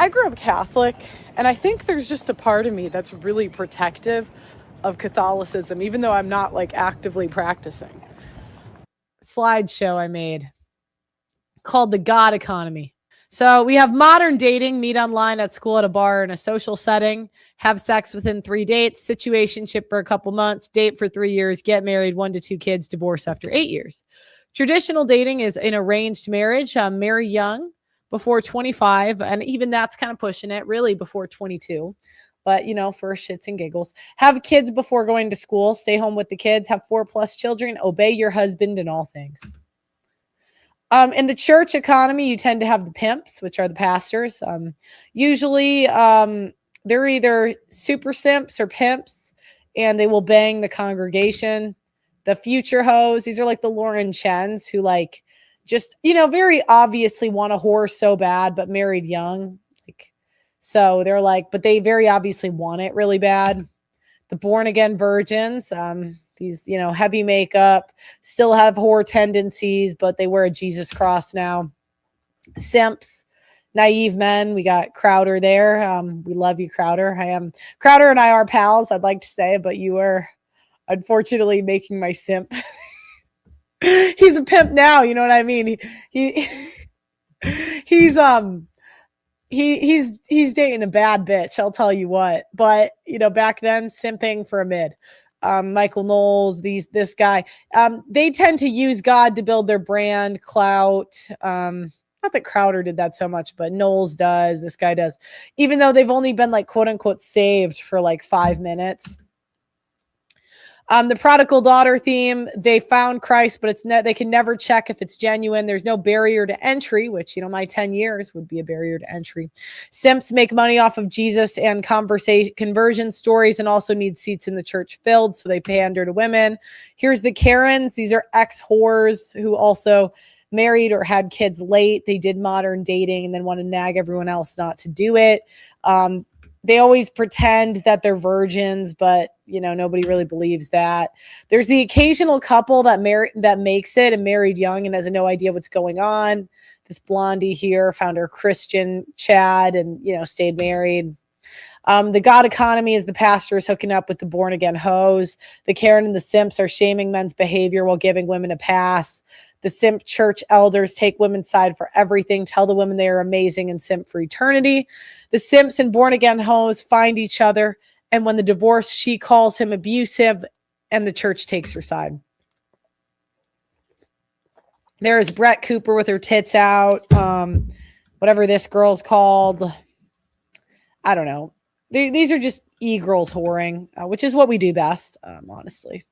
I grew up Catholic, and I think there's just a part of me that's really protective of Catholicism, even though I'm not like actively practicing. Slideshow I made called The God Economy. So we have modern dating, meet online, at school, at a bar, in a social setting, have sex within 3 dates, situationship for a couple months, date for 3 years, get married, 1 to 2 kids, divorce after 8 years. Traditional dating is an arranged marriage, marry young, before 25, and even that's kind of pushing it, really before 22. But, for shits and giggles. Have kids before going to school, stay home with the kids, have 4+ children, obey your husband in all things. In the church economy, you tend to have the pimps, which are the pastors. Usually, they're either super simps or pimps, and they will bang the congregation. The future hoes, these are like the Lauren Chens who just, very obviously want a whore so bad, but married young. So they're but they very obviously want it really bad. The born again virgins, these, heavy makeup, still have whore tendencies, but they wear a Jesus cross now. Simps, naive men. We got Crowder there. We love you, Crowder. Crowder and I are pals, I'd like to say, but you are unfortunately making my simp. He's a pimp now. You know what I mean? He's dating a bad bitch. I'll tell you what. But back then, simping for a mid. Michael Knowles, this guy, they tend to use God to build their brand, clout. Not that Crowder did that so much, but Knowles does. This guy does, even though they've only been quote unquote saved for 5 minutes. The prodigal daughter theme, they found Christ, but they can never check if it's genuine. There's no barrier to entry, which, my 10 years would be a barrier to entry. Simps make money off of Jesus and conversion stories, and also need seats in the church filled, so they pander to women. Here's the Karens. These are ex-whores who also married or had kids late. They did modern dating and then want to nag everyone else not to do it. They always pretend that they're virgins, but nobody really believes that. There's the occasional couple that makes it and married young and has no idea what's going on. This blondie here found her Christian Chad and stayed married. The God economy is the pastors hooking up with the born again hoes. The Karen and the simps are shaming men's behavior while giving women a pass. The simp church elders take women's side for everything, tell the women they are amazing and simp for eternity. The simps and born again hoes find each other, and when the divorce, she calls him abusive, and the church takes her side. There is Brett Cooper with her tits out. Whatever this girl's called. I don't know. These are just e-girls whoring, which is what we do best, honestly.